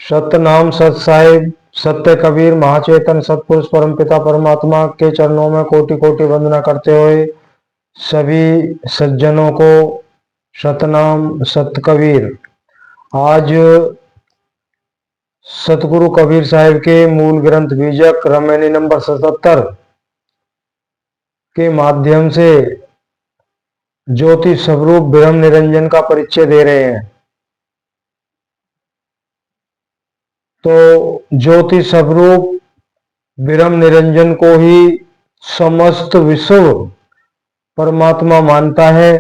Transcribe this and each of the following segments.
सतनाम सत साहिब सत्य कबीर महाचेतन सतपुरुष परमपिता परमात्मा के चरणों में कोटि कोटि वंदना करते हुए सभी सज्जनों को सतनाम सत कबीर। आज सतगुरु कबीर साहिब के मूल ग्रंथ बीजक रामायणी नंबर 77 के माध्यम से ज्योति स्वरूप ब्रह्म निरंजन का परिचय दे रहे हैं। तो ज्योति स्वरूप ब्रह्म निरंजन को ही समस्त विश्व परमात्मा मानता है,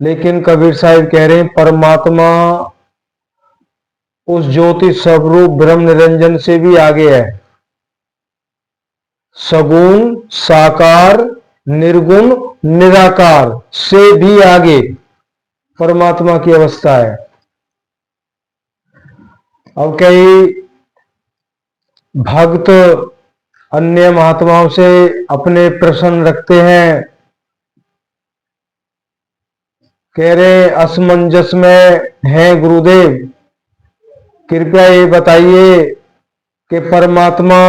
लेकिन कबीर साहिब कह रहे हैं परमात्मा उस ज्योति स्वरूप ब्रह्म निरंजन से भी आगे है। सगुण साकार निर्गुण निराकार से भी आगे परमात्मा की अवस्था है। अब कई भक्त अन्य महात्माओं से अपने प्रश्न रखते हैं, कह रहे असमंजस में हैं गुरुदेव, कृपया ये बताइए कि परमात्मा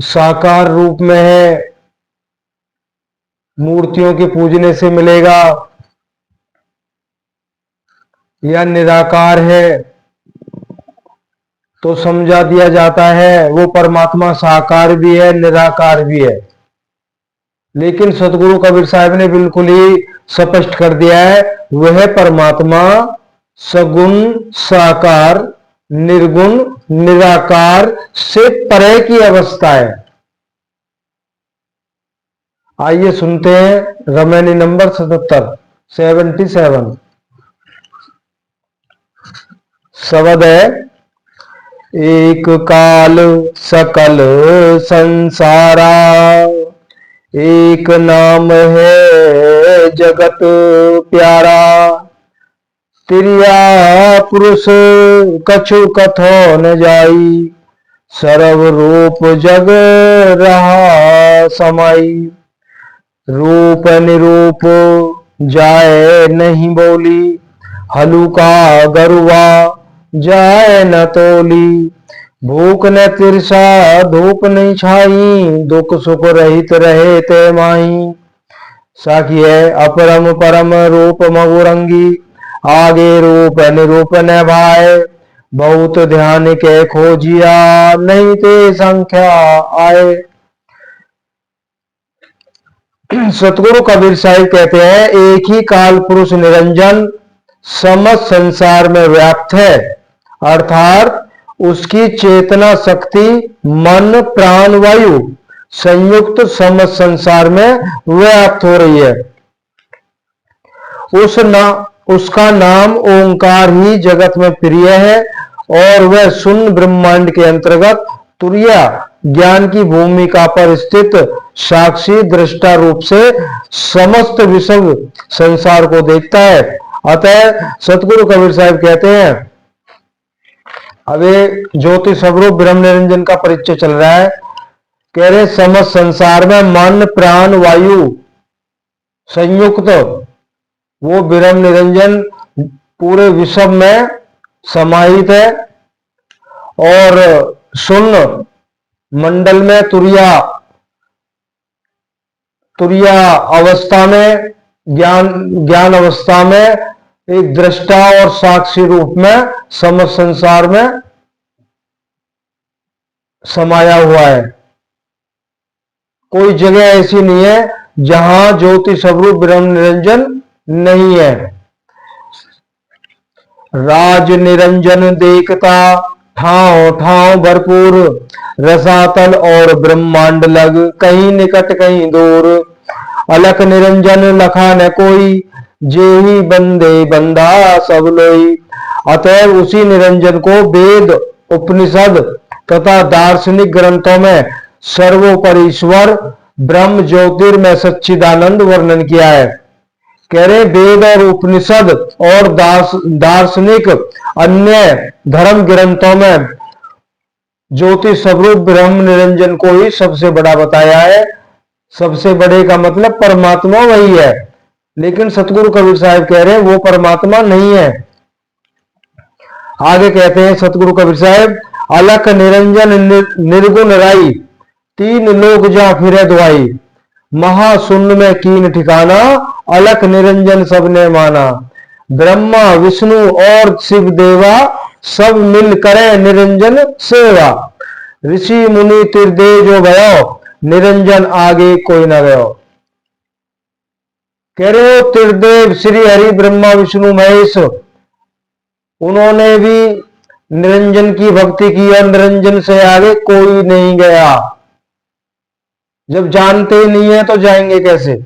साकार रूप में है, मूर्तियों के पूजने से मिलेगा, या निराकार है। तो समझा दिया जाता है वो परमात्मा साकार भी है निराकार भी है, लेकिन सतगुरु कबीर साहब ने बिल्कुल ही स्पष्ट कर दिया है वह परमात्मा सगुण साकार निर्गुण निराकार से परे की अवस्था है। आइए सुनते हैं रामायणी नंबर 77 शब्द है। एक काल सकल संसारा, एक नाम है जगत प्यारा, तिरिया पुरुष कछु कथो न जाई, सर्व रूप जग रहा समाई, रूप निरूप जाए नहीं बोली, हलुका गरुआ जाए न तोली, भूख न तिरसा धूप नहीं छाई, दुख सुख रहित रहे ते माही, साखी है अपरम परम रूप मगुरंगी, आगे रूप निरूप न भाए, बहुत ध्यान के खोजिया नहीं ते संख्या आए। सतगुरु कबीर साहिब कहते हैं एक ही काल पुरुष निरंजन समस्त संसार में व्याप्त है, अर्थात उसकी चेतना शक्ति मन प्राण वायु संयुक्त समस्त संसार में व्याप्त हो रही है। उसका नाम ओंकार ही जगत में प्रिय है और वह शून्य ब्रह्मांड के अंतर्गत तुरिया ज्ञान की भूमिका पर स्थित साक्षी दृष्टा रूप से समस्त विश्व संसार को देखता है। अतः सतगुरु कबीर साहब कहते हैं, अबे ज्योति स्वरूप ब्रह्म निरंजन का परिचय चल रहा है, कह रहे समस्त संसार में मन प्राण वायु संयुक्त वो ब्रह्म निरंजन पूरे विश्व में समाहित है और शून्य मंडल में तुरिया अवस्था में ज्ञान अवस्था में एक दृष्टा और साक्षी रूप में समस्त संसार में समाया हुआ है। कोई जगह ऐसी नहीं है जहां ज्योति स्वरूप ब्रह्म निरंजन नहीं है। राज निरंजन देखता ठाव ठाव भरपूर, रसातल और ब्रह्मांड लग कहीं निकट कहीं दूर, अलख निरंजन लखा न कोई, जेहि बंदे बंदा सब लोई। अतः उसी निरंजन को वेद उपनिषद तथा दार्शनिक ग्रंथों में सर्वोपरि ईश्वर ब्रह्म ज्योतिर्मय सच्चिदानंद वर्णन किया है। कह रहे वेद और उपनिषद और दार्शनिक अन्य धर्म ग्रंथों में ज्योति स्वरूप ब्रह्म निरंजन को ही सबसे बड़ा बताया है। सबसे बड़े का मतलब परमात्मा वही है, लेकिन सतगुरु कबीर साहब कह रहे हैं वो परमात्मा नहीं है। आगे कहते हैं सतगुरु कबीर साहब, अलख निरंजन निर्गुण राई, तीन लोग जा फिरे दुआई, महाशून्य में कीन ठिकाना, अलख निरंजन सबने माना। ब्रह्मा विष्णु और शिव देवा, सब मिल करे निरंजन सेवा। ऋषि मुनि त्रिदेव जो भयो, निरंजन आगे कोई न गयो। कह रहे हो त्रिदेव श्री हरि ब्रह्मा विष्णु महेश, उन्होंने भी निरंजन की भक्ति की और निरंजन से आगे कोई नहीं गया। जब जानते ही नहीं है तो जाएंगे कैसे।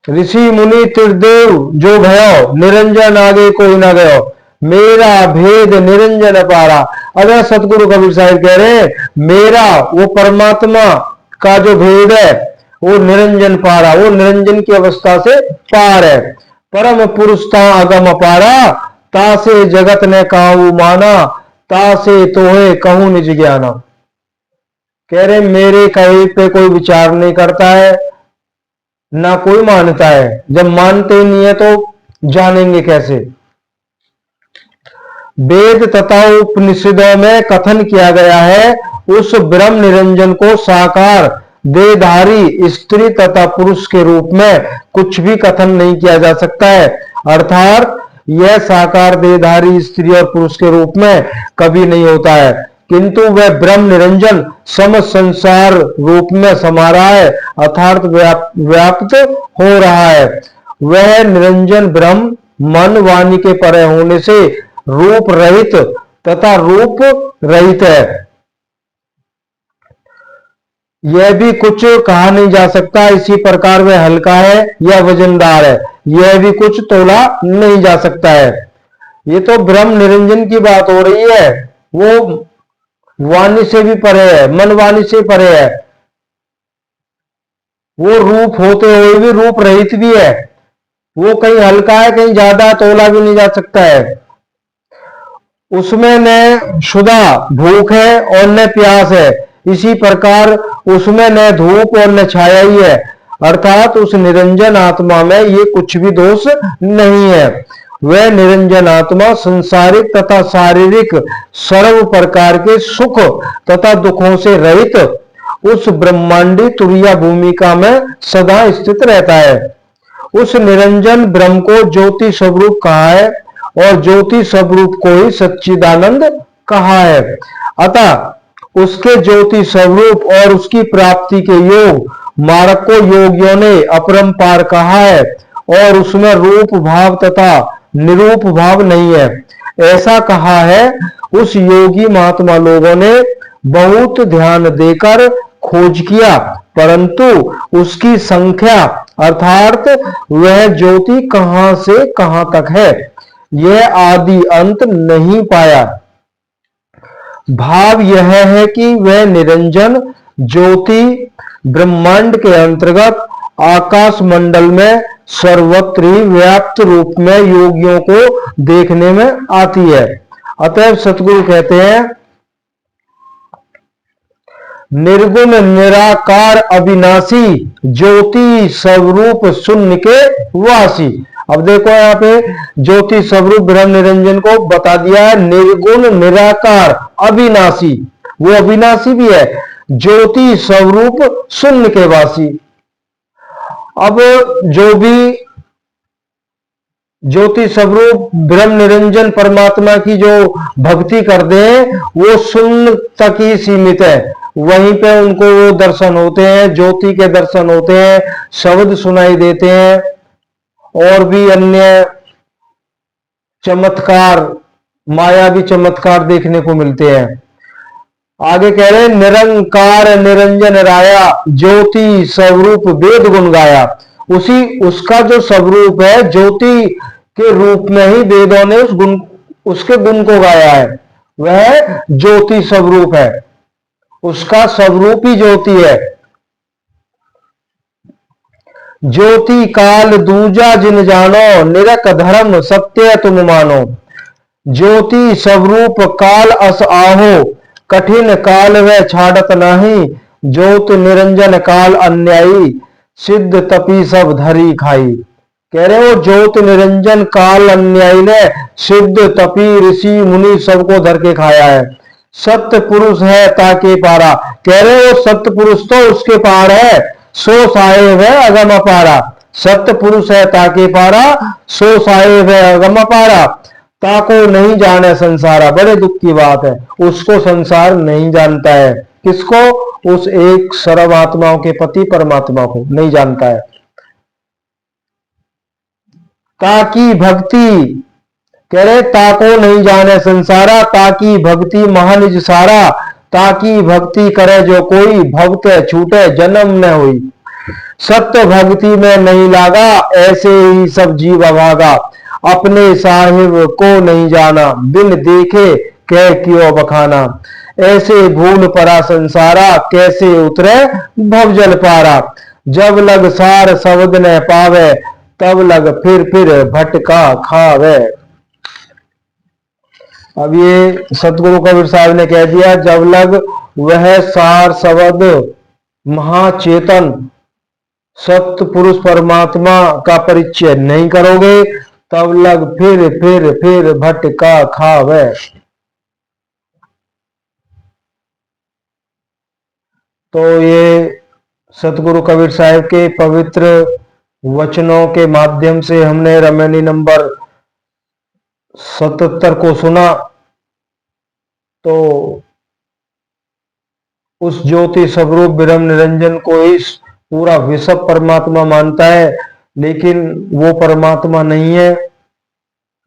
ऋषि मुनि त्रिदेव जो भयो, निरंजन आगे कोई ना गयो, मेरा भेद निरंजन पारा। अगर सतगुरु कबीर साहिब कह रहे हैं मेरा वो परमात्मा का जो भेद है वो निरंजन पारा, वो निरंजन की अवस्था से पार है। परम पुरुष ता अगम पारा, तासे जगत ने काहू माना, तासे तोहे कहूं निज ज्ञाना। कह रहे मेरे कहे पे कोई विचार नहीं करता है ना कोई मानता है। जब मानते ही नहीं है तो जानेंगे कैसे। वेद तथा उपनिषदों में कथन किया गया है उस ब्रह्म निरंजन को साकार देहधारी स्त्री तथा पुरुष के रूप में कुछ भी कथन नहीं किया जा सकता है। अर्थात यह साकार देहधारी स्त्री और पुरुष के रूप में कभी नहीं होता है, किंतु वह ब्रह्म निरंजन समस्त संसार रूप में समा रहा है, अर्थात व्याप्त हो रहा है। वह निरंजन ब्रह्म मन वाणी के परे होने से रूप रहित तथा रूप रहित है। यह भी कुछ कहा नहीं जा सकता। इसी प्रकार वह हल्का है या वजनदार है, यह भी कुछ तोला नहीं जा सकता है। ये तो ब्रह्म निरंजन की बात हो रही है। वो वाणी से भी परे है, मन वाणी से परे है। वो रूप होते हुए भी रूप रहित भी है। वो कहीं हल्का है, कहीं ज्यादा, तोला भी नहीं जा सकता है। उसमें न क्षुधा भूख है और न प्यास है, इसी प्रकार उसमें न धूप और न छाया ही है। अर्थात उस निरंजन आत्मा में ये कुछ भी दोष नहीं है। वह निरंजन आत्मा संसारिक तथा शारीरिक सर्व प्रकार के सुख तथा दुखों से रहित उस ब्रह्मांडी तुरीय भूमिका में सदा स्थित रहता है। उस निरंजन ब्रह्म को ज्योति स्वरूप कहा है और ज्योति स्वरूप को ही सच्चिदानंद कहा है। अतः उसके ज्योति स्वरूप और उसकी प्राप्ति के योग मार्ग को योगियों ने अपरंपार कहा है और उसमें रूप भाव तथा निरूप भाव नहीं है, ऐसा कहा है। उस योगी महात्मा लोगों ने बहुत ध्यान देकर खोज किया, परंतु उसकी संख्या अर्थात वह ज्योति कहां से कहां तक है यह आदि अंत नहीं पाया। भाव यह है कि वह निरंजन ज्योति ब्रह्मांड के अंतर्गत आकाश मंडल में सर्वत्र ही व्याप्त रूप में योगियों को देखने में आती है। अतएव सतगुरु कहते हैं निर्गुण निराकार अविनाशी ज्योति स्वरूप शून्य के वासी। अब देखो यहाँ पे ज्योति स्वरूप ब्रह्म निरंजन को बता दिया है निर्गुण निराकार अविनाशी, वो अविनाशी भी है, ज्योति स्वरूप शून्य के वासी। अब जो भी ज्योति स्वरूप ब्रह्म निरंजन परमात्मा की जो भक्ति करते हैं वो शून्य तक ही सीमित है, वहीं पे उनको वो दर्शन होते हैं, ज्योति के दर्शन होते हैं, शब्द सुनाई देते हैं और भी अन्य चमत्कार मायावी चमत्कार देखने को मिलते हैं। आगे कह रहे हैं निरंकार निरंजन राया ज्योति स्वरूप वेद गुण गाया। उसका जो स्वरूप है ज्योति के रूप में ही वेदों ने उसके गुण को गाया है। वह ज्योति स्वरूप है, उसका स्वरूप ही ज्योति है। ज्योति काल दूजा जिन जानो, निरक धर्म सत्य तुम मानो। ज्योति स्वरूप काल अस आहो, कठिन काल वह छाड़त नाही। ज्योत निरंजन काल अन्यायी, सिद्ध तपी सब धरी खाई। कह रहे हो ज्योत निरंजन काल अन्यायी ने सिद्ध तपी ऋषि मुनि सबको धर के खाया है। सत्य पुरुष है ताके पारा, कह रहे हो सत्य पुरुष तो उसके पार है, सो साहेब है अगम अपारा। सत्य पुरुष है ताके पारा, सो साहेब है अगम अपारा। ताको नहीं जाने संसारा, बड़े दुख की बात है, उसको संसार नहीं जानता है। किसको? उस एक सर्व आत्माओं के पति परमात्मा को नहीं जानता है। ताकि भक्ति, कह रहे ताको नहीं जाने संसारा, ताकि भक्ति महानिज सारा। ताकि भक्ति करे जो कोई, भक्त छूटे जन्म न हुई। सत्य भक्ति में नहीं लागा, ऐसे ही सब जीव अभागा। अपने साहिब को नहीं जाना, बिन देखे कह क्यों बखाना। ऐसे भूल परा संसारा, कैसे उतरे भवजल पारा। जब लग सार शब्द न पावे, तब लग फिर भटका खावे। अब ये सतगुरु कबीर साहब ने कह दिया, जब लग वह सार शब्द महाचेतन सत्य पुरुष परमात्मा का परिचय नहीं करोगे, तब लग फिर भटका खावे। तो ये सतगुरु कबीर साहब के पवित्र वचनों के माध्यम से हमने रमैनी नंबर 77 को सुना। तो उस ज्योति स्वरूप ब्रह्म निरंजन को ही पूरा विश्व परमात्मा मानता है, लेकिन वो परमात्मा नहीं है।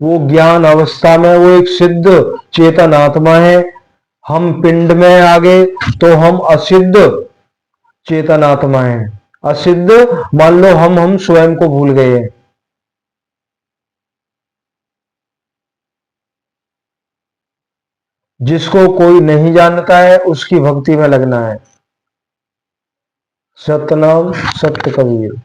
वो ज्ञान अवस्था में वो एक सिद्ध चेतन आत्मा है। हम पिंड में आ गए तो हम असिद्ध चेतन आत्मा है। असिद्ध मान लो हम स्वयं को भूल गए हैं। जिसको कोई नहीं जानता है उसकी भक्ति में लगना है। सतनाम सत्य कबीर।